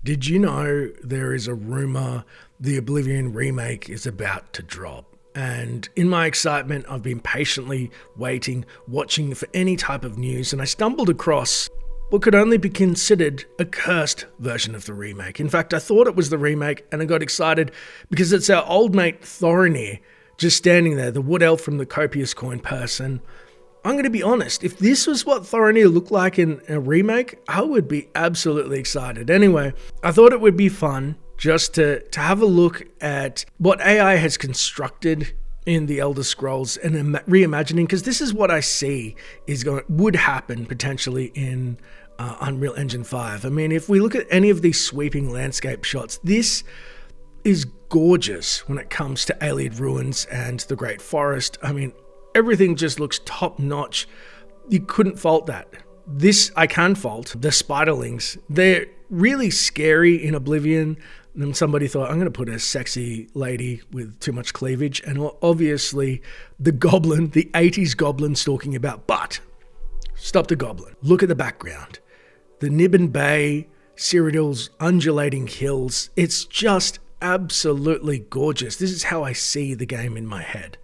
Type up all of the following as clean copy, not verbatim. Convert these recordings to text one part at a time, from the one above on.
Did you know there is a rumor the Oblivion Remake is about to drop? And in my excitement, I've been patiently waiting, watching for any type of news, and I stumbled across what could only be considered a cursed version of the remake. In fact, I thought it was the remake, and I got excited because it's our old mate Thorinir just standing there, the wood elf from the Copious Coin purse. And I'm going to be honest, if this was what Thorinir looked like in a remake, I would be absolutely excited. Anyway, I thought it would be fun just to have a look at what AI has constructed in the Elder Scrolls and reimagining, because this is what I see would happen potentially in Unreal Engine 5. I mean, if we look at any of these sweeping landscape shots, this is gorgeous when it comes to Ayleid Ruins and the Great Forest. I mean, everything just looks top notch. You couldn't fault that. This I can fault. The spiderlings, they're really scary in Oblivion. And then somebody thought, I'm going to put a sexy lady with too much cleavage. And obviously the goblin, the 80s goblin stalking about. But stop the goblin. Look at the background. The Nibbin Bay, Cyrodiil's undulating hills. It's just absolutely gorgeous. This is how I see the game in my head.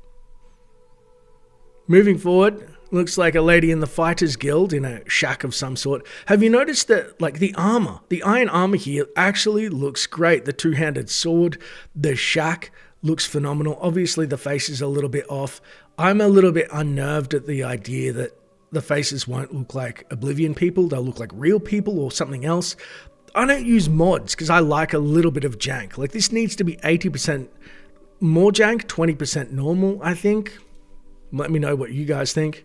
Moving forward, looks like a lady in the Fighters Guild in a shack of some sort. Have you noticed that, like, the armor, the iron armor here actually looks great. The two-handed sword, the shack looks phenomenal. Obviously, the face is a little bit off. I'm a little bit unnerved at the idea that the faces won't look like Oblivion people. They'll look like real people or something else. I don't use mods because I like a little bit of jank. Like, this needs to be 80% more jank, 20% normal, I think. Let me know what you guys think.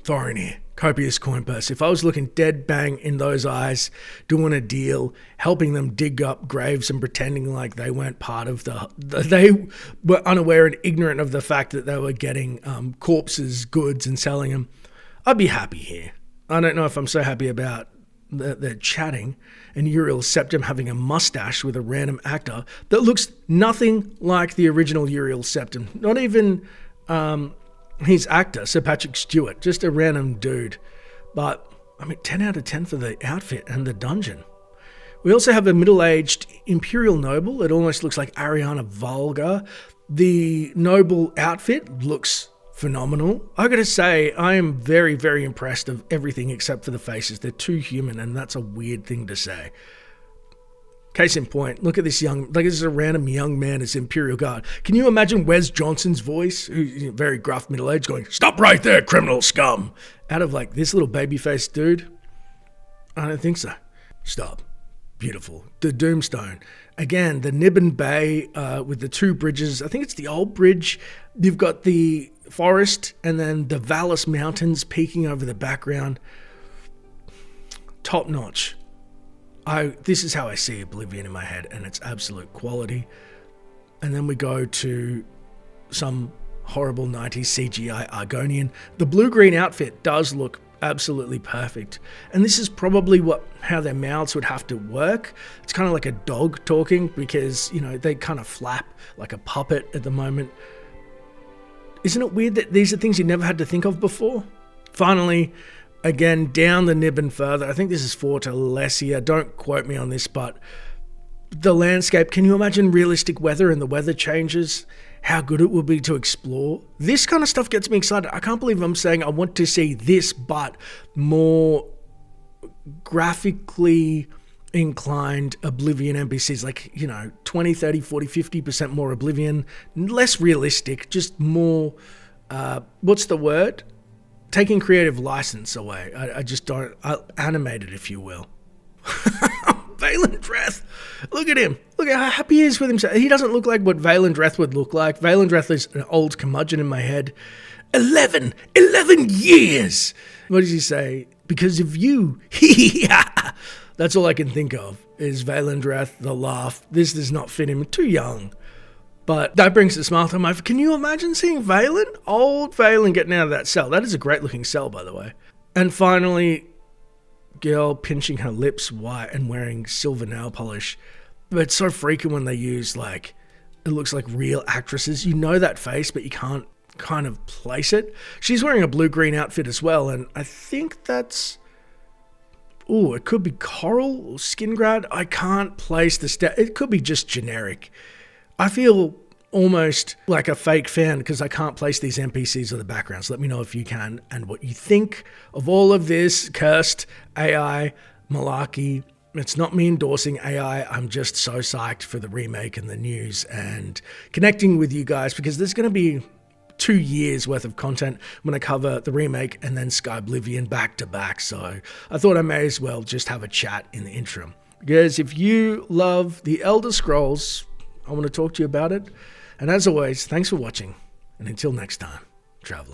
Thorinir, Copious Coin purse. If I was looking dead bang in those eyes, doing a deal, helping them dig up graves and pretending like they weren't part of they were unaware and ignorant of the fact that they were getting corpses, goods, and selling them, I'd be happy here. I don't know if I'm so happy about the chatting and Uriel's septum having a mustache with a random actor that looks nothing like the original Uriel septum. Not even his actor, Sir Patrick Stewart, just a random dude. But, I mean, 10 out of 10 for the outfit and the dungeon. We also have a middle-aged Imperial Noble. It almost looks like Ariana Volga. The noble outfit looks phenomenal. I gotta say, I am very, very impressed of everything except for the faces. They're too human, and that's a weird thing to say. Case in point, look at this this is a random young man as Imperial Guard. Can you imagine Wes Johnson's voice, who's very gruff middle-aged, going, "Stop right there, criminal scum," out of like this little baby-faced dude? I don't think so. Stop. Beautiful. The Doomstone. Again, the Nibbin Bay with the two bridges. I think it's the old bridge. You've got the forest and then the Valus Mountains peeking over the background. Top notch. This is how I see Oblivion in my head, and it's absolute quality. And then we go to some horrible 90s CGI Argonian. The blue-green outfit does look absolutely perfect. And this is probably how their mouths would have to work. It's kind of like a dog talking because, they kind of flap like a puppet at the moment. Isn't it weird that these are things you never had to think of before? Finally, again, down the Nibbin further. I think this is Fort Alessia. Don't quote me on this, but the landscape, can you imagine realistic weather and the weather changes? How good it would be to explore. This kind of stuff gets me excited. I can't believe I'm saying I want to see this, but more graphically inclined Oblivion NPCs, like, 20, 30, 40, 50% more Oblivion, less realistic, just more, what's the word? Taking creative license away. I just don't, animated, if you will. Vaelendreth, look at him. Look at how happy he is with himself. He doesn't look like what Vaelendreth would look like. Vaelendreth is an old curmudgeon in my head. 11 years. What does he say? Because of you. That's all I can think of is Vaelendreth, the laugh. This does not fit him. Too young. But that brings a smile to my face. Can you imagine seeing Vaelin? Old Vaelin getting out of that cell. That is a great looking cell, by the way. And finally, girl pinching her lips white and wearing silver nail polish. But it's so freaking when they use, it looks like real actresses. You know that face, but you can't kind of place it. She's wearing a blue-green outfit as well, and I think that's Oh, it could be Coral or Skingrad. I can't place the it could be just generic. I feel almost like a fake fan because I can't place these NPCs or the backgrounds. Let me know if you can and what you think of all of this cursed AI malarkey. It's not me endorsing AI. I'm just so psyched for the remake and the news and connecting with you guys because there's going to be 2 years worth of content. I'm going to cover the remake and then Sky Oblivion back to back. So I thought I may as well just have a chat in the interim. Because if you love the Elder Scrolls, I want to talk to you about it. And as always, thanks for watching. And until next time, traveler.